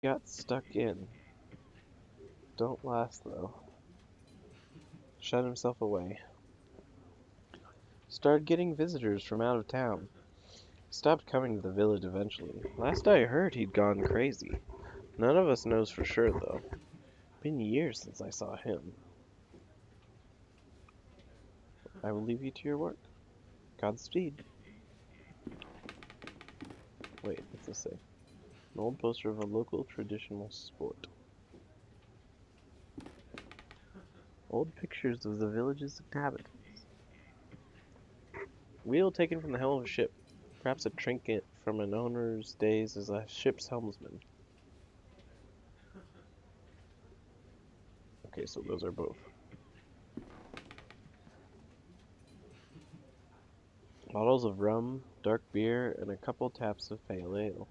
Got stuck in. Don't last, though. Shut himself away. Started getting visitors from out of town. Stopped coming to the village eventually. Last I heard, he'd gone crazy. None of us knows for sure, though. Been years since I saw him. I will leave you to your work. Godspeed. Wait, what's this say? An old poster of a local traditional sport. Old pictures of the village's inhabitants. Wheel taken from the helm of a ship. Perhaps a trinket from an owner's days as a ship's helmsman. Okay, so those are both. Bottles of rum, dark beer, and a couple taps of pale ale.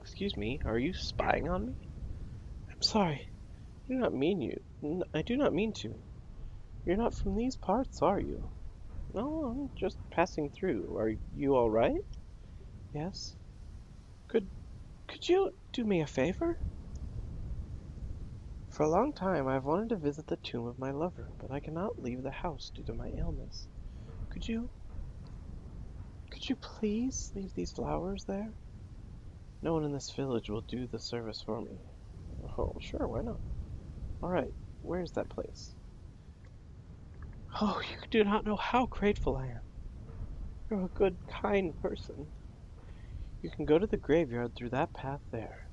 Excuse me, are you spying on me? I'm sorry. I do not mean you. I do not mean to. You're not from these parts, are you? No, I'm just passing through. Are you all right? Yes. Could could you do me a favor? For a long time I've wanted to visit the tomb of my lover, but I cannot leave the house due to my illness. Could you could you please leave these flowers there? No one in this village will do the service for me. Oh, sure, why not? All right, where's that place? Oh, you do not know how grateful I am. You're a good, kind person. You can go to the graveyard through that path there.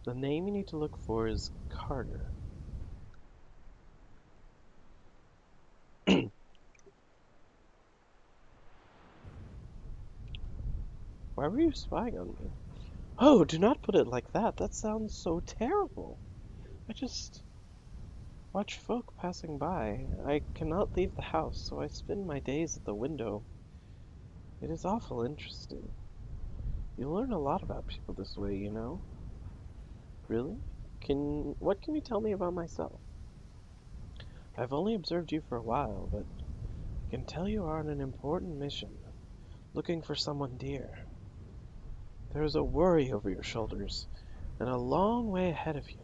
The name you need to look for is Carter. Why were you spying on me? Oh, do not put it like that. That sounds so terrible. I just watch folk passing by. I cannot leave the house, so I spend my days at the window. It is awful interesting. You learn a lot about people this way, you know. Really? What can you tell me about myself? I've only observed you for a while, but I can tell you are on an important mission, looking for someone dear. There is a worry over your shoulders, and a long way ahead of you.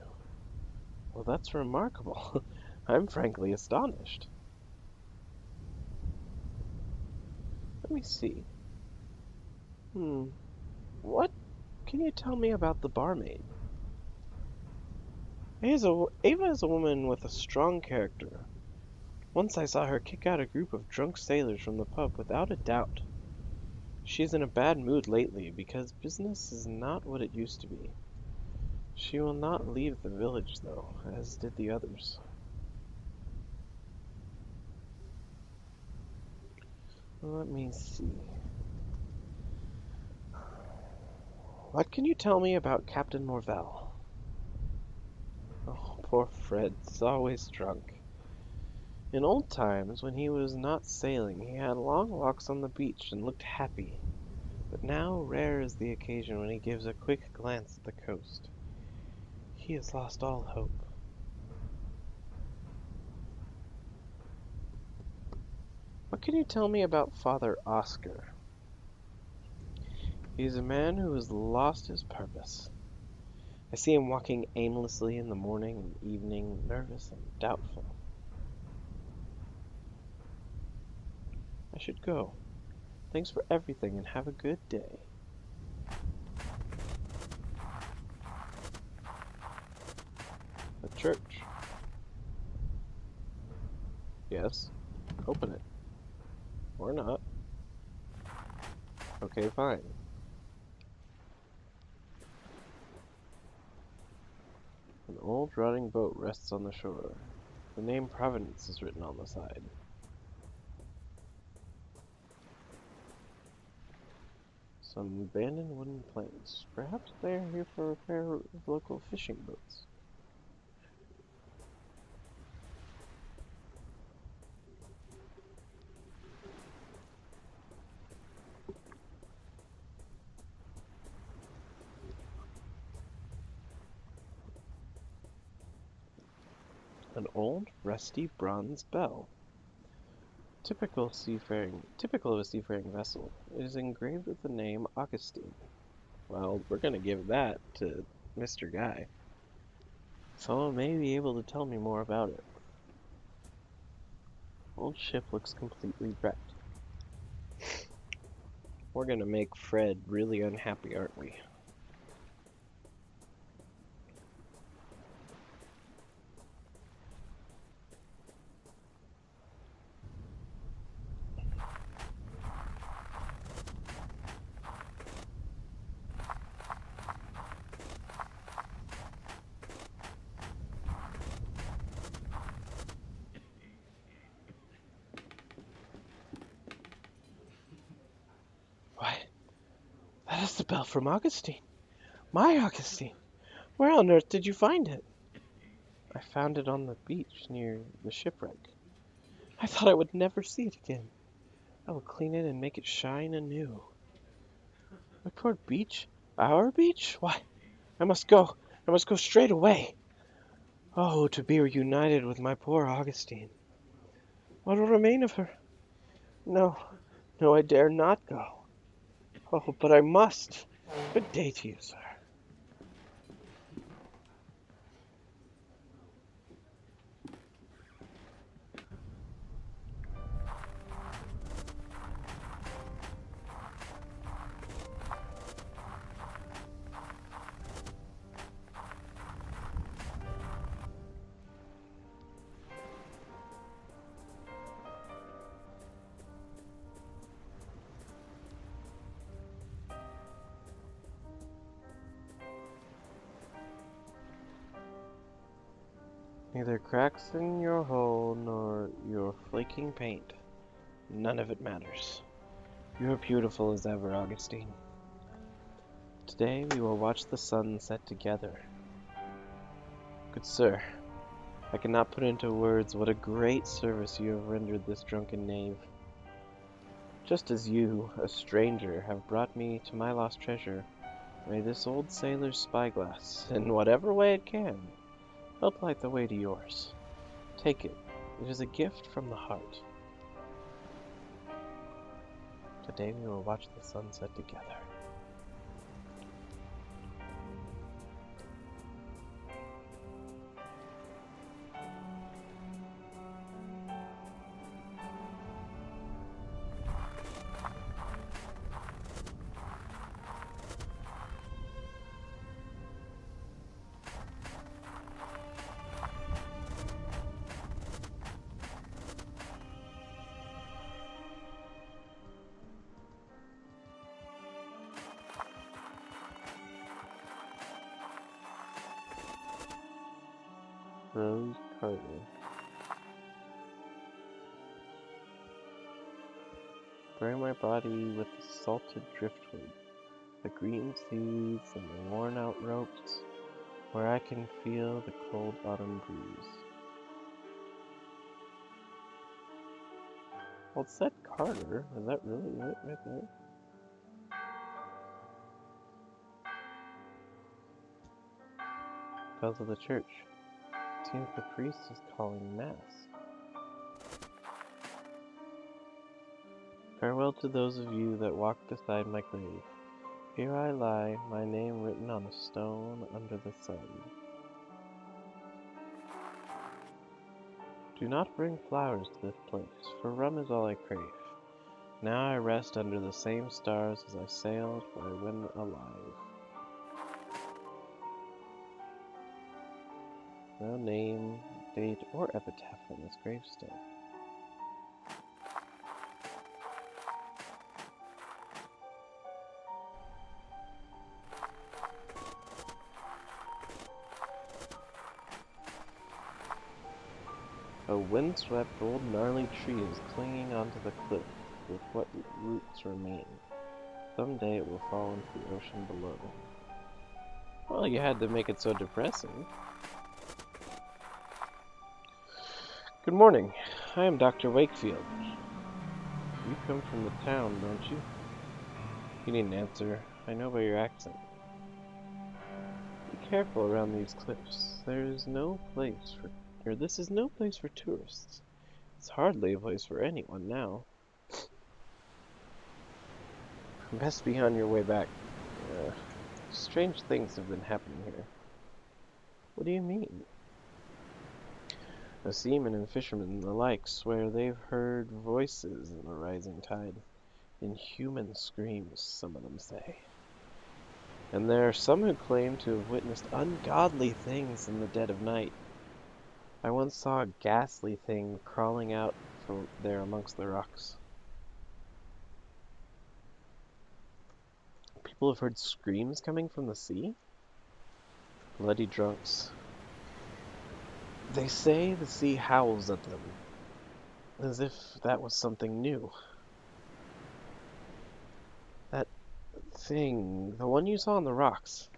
Well, that's remarkable. I'm frankly astonished. Let me see. Hmm. What can you tell me about the barmaid? Ava is a woman with a strong character. Once I saw her kick out a group of drunk sailors from the pub without a doubt. She's in a bad mood lately because business is not what it used to be. She will not leave the village, though, as did the others. Let me see. What can you tell me about Captain Morvell? Oh, poor Fred's always drunk. In old times, when he was not sailing, he had long walks on the beach and looked happy. But now rare is the occasion when he gives a quick glance at the coast. He has lost all hope. What can you tell me about Father Oscar? He is a man who has lost his purpose. I see him walking aimlessly in the morning and evening, nervous and doubtful. I should go. Thanks for everything and have a good day. A church. Yes. Open it. Or not. Okay, fine. An old rotting boat rests on the shore. The name Providence is written on the side. Some abandoned wooden planks. Perhaps they are here for repair of local fishing boats. An old, rusty bronze bell. Typical of a seafaring vessel. It is engraved with the name Augustine. Well, we're gonna give that to Mr. Guy. Someone may be able to tell me more about it. Old ship looks completely wrecked. We're gonna make Fred really unhappy, aren't we? Why, that is the bell from Augustine. My Augustine! Where on earth did you find it? I found it on the beach near the shipwreck. I thought I would never see it again. I will clean it and make it shine anew. Whitport Beach? Our beach? Why, I must go. I must go straight away. Oh, to be reunited with my poor Augustine. What will remain of her? No, no, I dare not go. Oh, but I must. Good day to you, sir. Neither cracks in your hull nor your flaking paint. None of it matters. You are beautiful as ever, Augustine. Today we will watch the sun set together. Good sir, I cannot put into words what a great service you have rendered this drunken knave. Just as you, a stranger, have brought me to my lost treasure, may this old sailor's spyglass, in whatever way it can, help light the way to yours. Take it. It is a gift from the heart. Today we will watch the sunset together. Rose Carter. Bury my body with the salted driftwood, the green seeds and the worn-out ropes, where I can feel the cold autumn breeze. Well, it said Carter. Is that really it right there? Bells of the church. It seems the priest is calling mass. Farewell to those of you that walk beside my grave. Here I lie, my name written on a stone under the sun. Do not bring flowers to this place, for rum is all I crave. Now I rest under the same stars as I sailed when alive. No name, date, or epitaph on this gravestone. A windswept old gnarly tree is clinging onto the cliff with what roots remain. Someday it will fall into the ocean below. Well, you had to make it so depressing. Good morning. I am Dr. Wakefield. You come from the town, don't you? You needn't answer. I know by your accent. Be careful around these cliffs. This is no place for tourists. It's hardly a place for anyone now. Best be on your way back. Strange things have been happening here. What do you mean? The seamen and fishermen alike swear they've heard voices in the rising tide. Inhuman screams, some of them say. And there are some who claim to have witnessed ungodly things in the dead of night. I once saw a ghastly thing crawling out from there amongst the rocks. People have heard screams coming from the sea? Bloody drunks. They say the sea howls at them, as if that was something new. That thing, the one you saw on the rocks.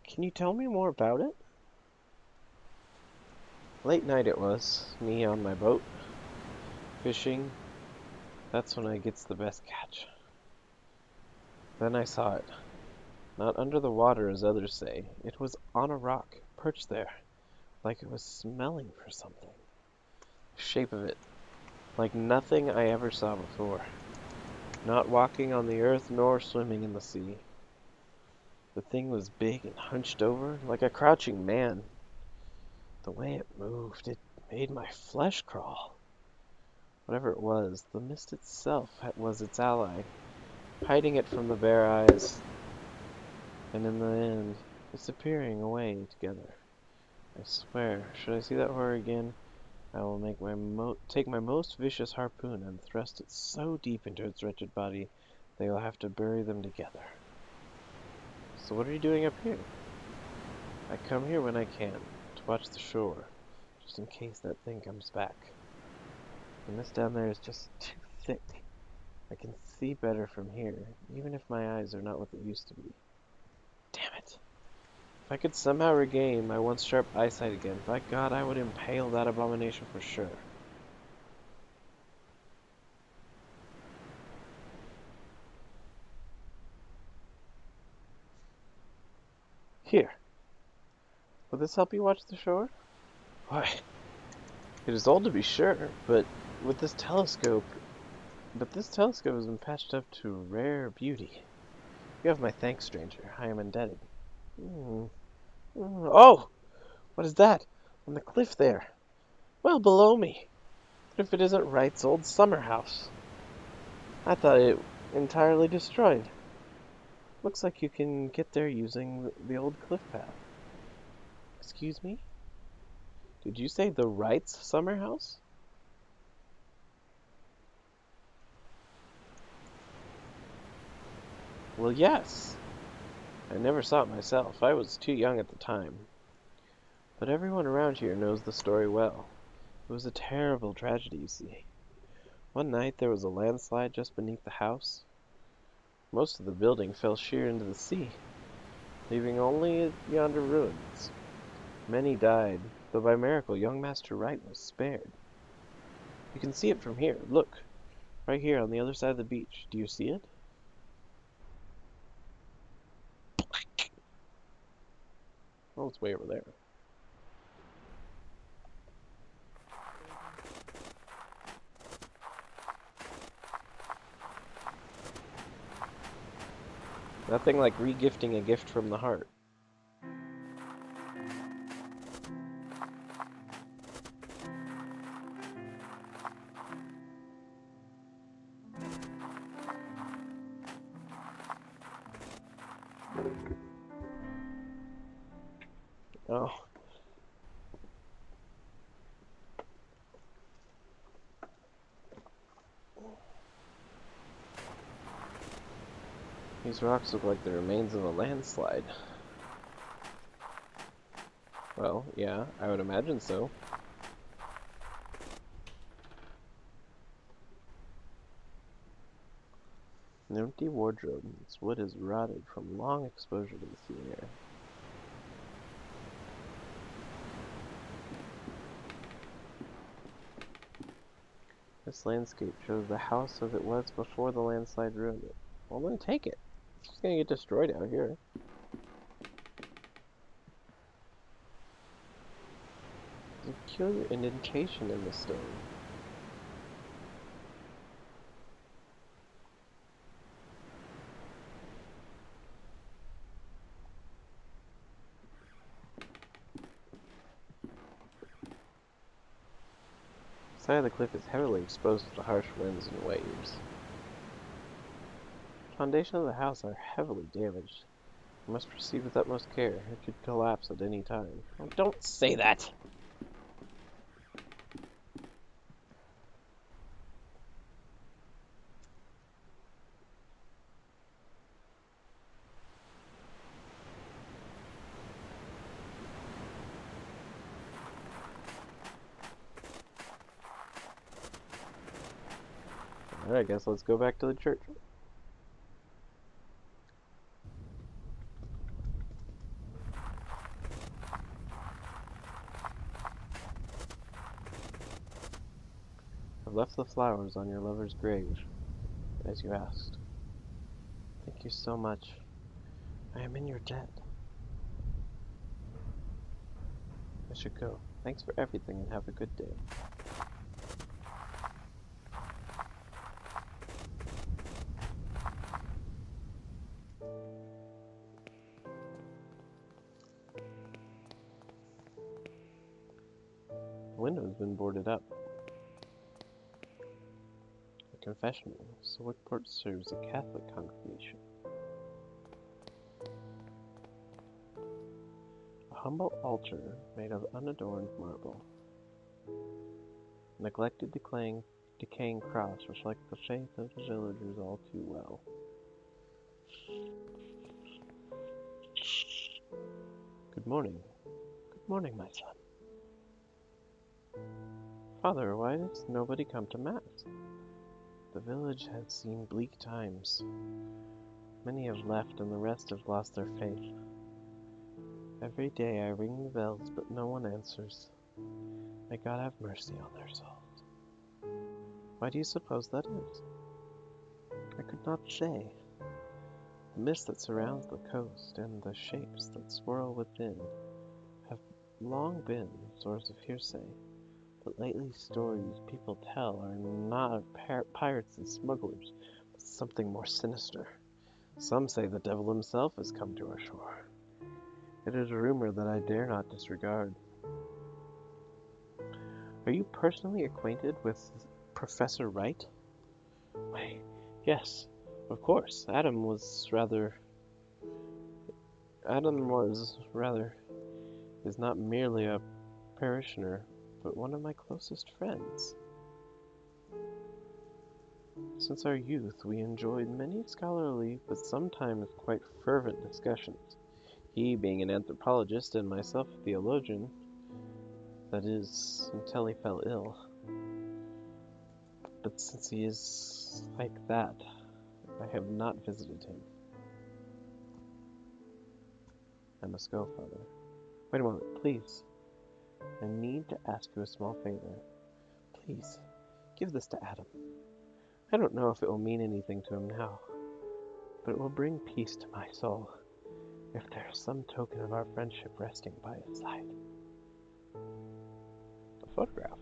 Can you tell me more about it? Late night it was, me on my boat, fishing. That's when I gets the best catch. Then I saw it. Not under the water as others say. It was on a rock, perched there, like it was smelling for something. The shape of it, like nothing I ever saw before. Not walking on the earth nor swimming in the sea. The thing was big and hunched over, like a crouching man. The way it moved, it made my flesh crawl. Whatever it was, the mist itself was its ally, hiding it from the bare eyes, and in the end, disappearing away together. I swear, should I see that horror again, I will take my most vicious harpoon and thrust it so deep into its wretched body, they will have to bury them together. So what are you doing up here? I come here when I can, to watch the shore, just in case that thing comes back. The mist down there is just too thick. I can see better from here, even if my eyes are not what they used to be. Damn it! If I could somehow regain my once sharp eyesight again, by God, I would impale that abomination for sure. Here. Will this help you watch the shore? Why, it is old to be sure, but this telescope has been patched up to rare beauty. You have my thanks, stranger. I am indebted. Oh! What is that? On the cliff there. Well below me. What if it isn't Wright's old summer house? I thought it entirely destroyed. Looks like you can get there using the old cliff path. Excuse me? Did you say the Wright's summer house? Well, yes. I never saw it myself. I was too young at the time. But everyone around here knows the story well. It was a terrible tragedy, you see. One night there was a landslide just beneath the house. Most of the building fell sheer into the sea, leaving only yonder ruins. Many died, though by miracle young Master Wright was spared. You can see it from here. Look, right here on the other side of the beach. Do you see it? Oh, it's way over there. Nothing like regifting a gift from the heart. Oh. These rocks look like the remains of a landslide. Well, yeah, I would imagine so. An empty wardrobe. Its wood is rotted from long exposure to the sea air. This landscape shows the house as it was before the landslide ruined it. Well, then take it. It's just gonna get destroyed out here. There's a peculiar indentation in the stone. The side of the cliff is heavily exposed to the harsh winds and waves. The foundation of the house are heavily damaged. You must proceed with utmost care. It could collapse at any time. Oh, don't say that! Alright, I guess let's go back to the church. I've left the flowers on your lover's grave, as you asked. Thank you so much. I am in your debt. I should go. Thanks for everything and have a good day. The window's been boarded up. A confessional. Sewicport serves a Catholic congregation. A humble altar made of unadorned marble. A neglected, decaying cross reflects the faith of the villagers all too well. Good morning. Good morning, my son. Father, why does nobody come to Mass? The village has seen bleak times. Many have left and the rest have lost their faith. Every day I ring the bells, but no one answers. May God have mercy on their souls. Why do you suppose that is? I could not say. The mist that surrounds the coast and the shapes that swirl within have long been a source of hearsay. But lately stories people tell are not of pirates and smugglers, but something more sinister. Some say the devil himself has come to our shore. It is a rumor that I dare not disregard. Are you personally acquainted with Professor Wright? Why, yes, of course. Adam was rather, is not merely a parishioner, but one of my closest friends. Since our youth, we enjoyed many scholarly, but sometimes quite fervent discussions. He being an anthropologist and myself a theologian, that is, until he fell ill. But since he is like that, I have not visited him. I must go, Father. Wait a moment, please. I need to ask you a small favor. Please, give this to Adam. I don't know if it will mean anything to him now, but it will bring peace to my soul if there is some token of our friendship resting by his side. A photograph.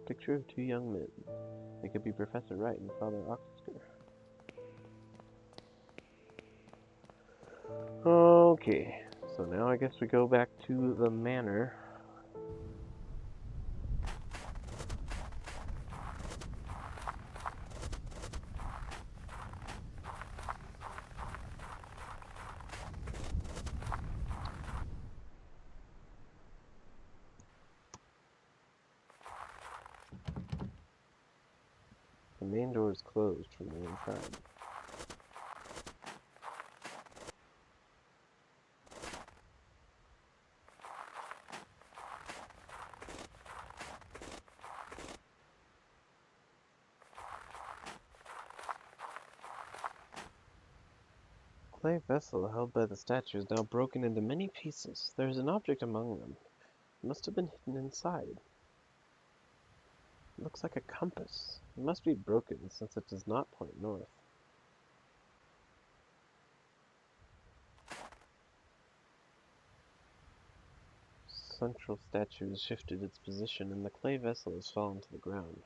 Picture of two young men. They could be Professor Wright and Father Oscar. Okay, so now I guess we go back to the manor. The main door is closed from the inside. clay vessel held by the statue is now broken into many pieces. There is an object among them. It must have been hidden inside. It looks like a compass. It must be broken since it does not point north. Central statue has shifted its position and the clay vessel has fallen to the ground.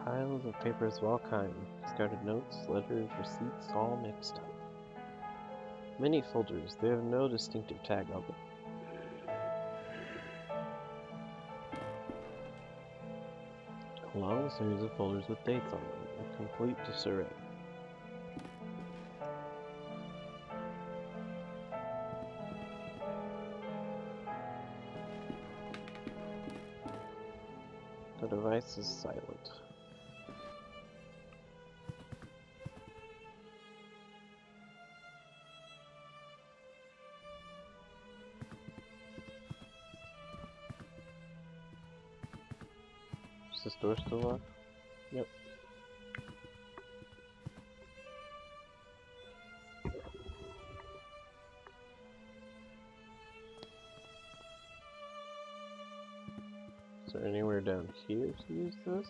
Piles of papers of all kinds, discarded notes, letters, receipts, all mixed up. Many folders, they have no distinctive tag on them. A long series of folders with dates on them, a complete disarray. The device is silent. Is this door still locked? Yep. Is there anywhere down here to use this?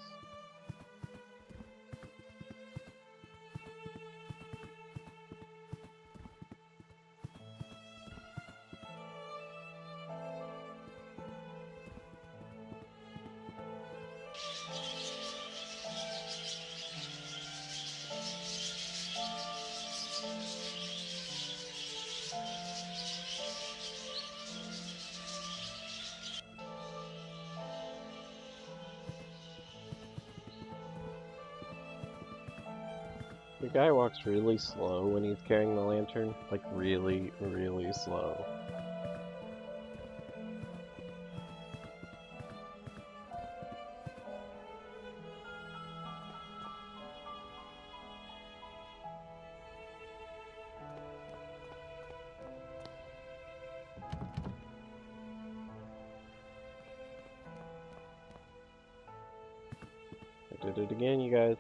The guy walks really slow when he's carrying the lantern, like really, really slow. I did it again, you guys.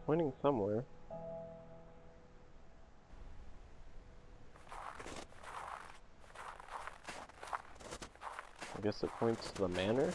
Pointing somewhere. I guess it points to the manor?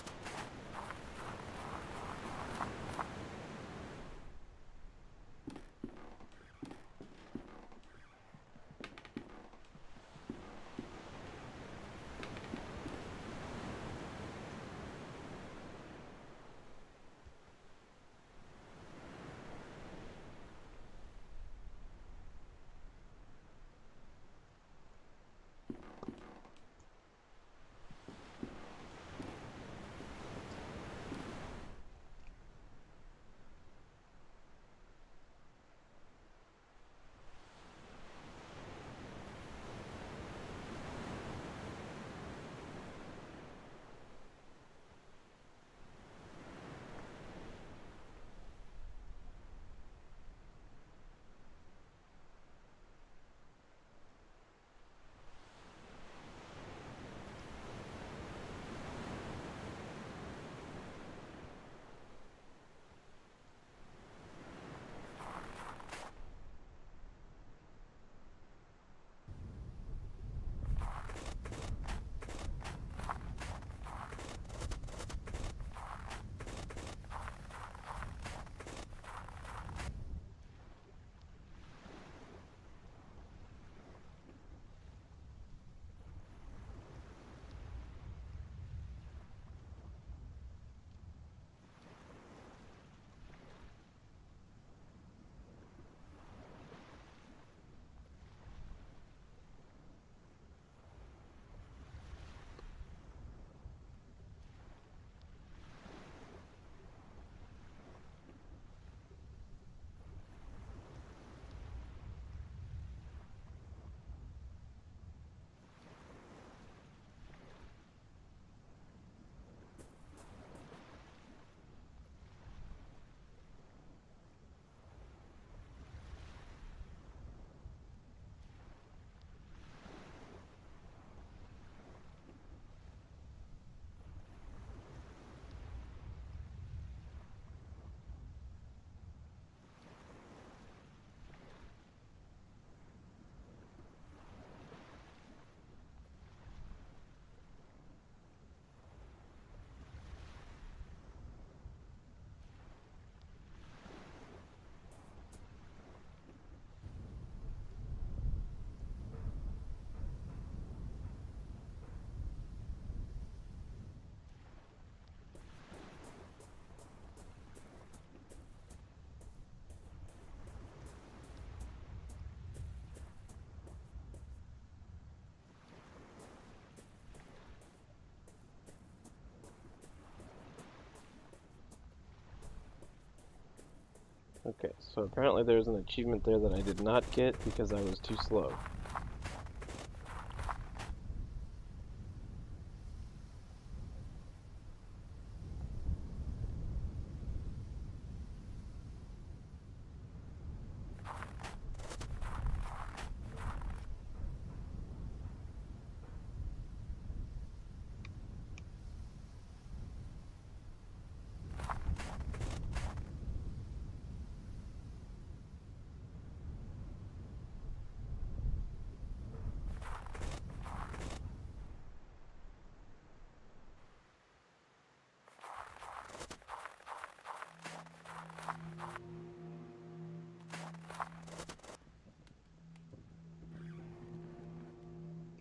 Okay, so apparently there's an achievement there that I did not get because I was too slow.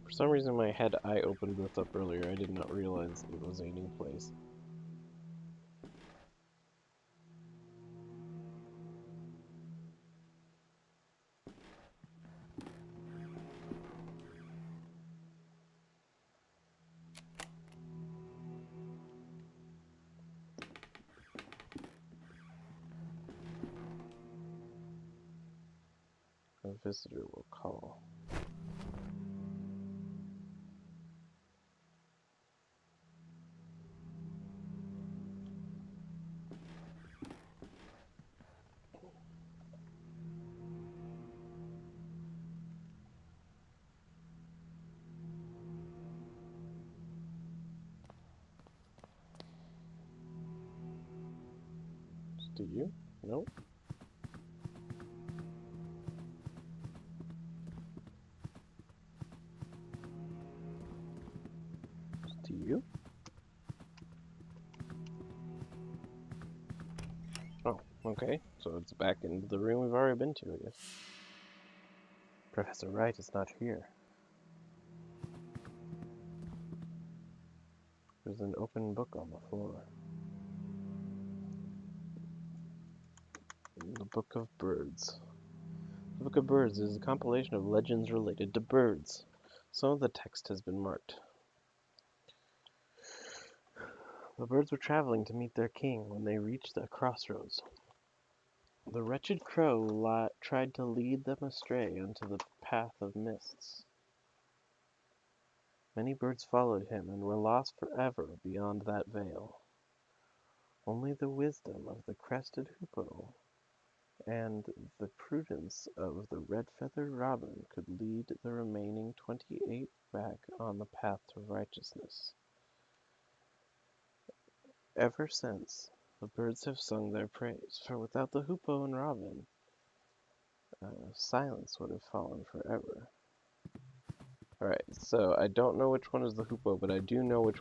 For some reason my head eye opened this up earlier. I did not realize it was a new place. A visitor will call. Do you? No? Do you? Oh, okay. So it's back into the room we've already been to, I guess. Professor Wright is not here. There's an open book on the floor. The Book of Birds. The Book of Birds is a compilation of legends related to birds. Some of the text has been marked. The birds were traveling to meet their king when they reached a crossroads. The wretched crow tried to lead them astray onto the path of mists. Many birds followed him and were lost forever beyond that veil. Only the wisdom of the crested hoopoe and the prudence of the red-feathered robin could lead the remaining 28 back on the path to righteousness. Ever since, the birds have sung their praise, for without the hoopoe and robin, silence would have fallen forever. Alright, so I don't know which one is the hoopoe, but I do know which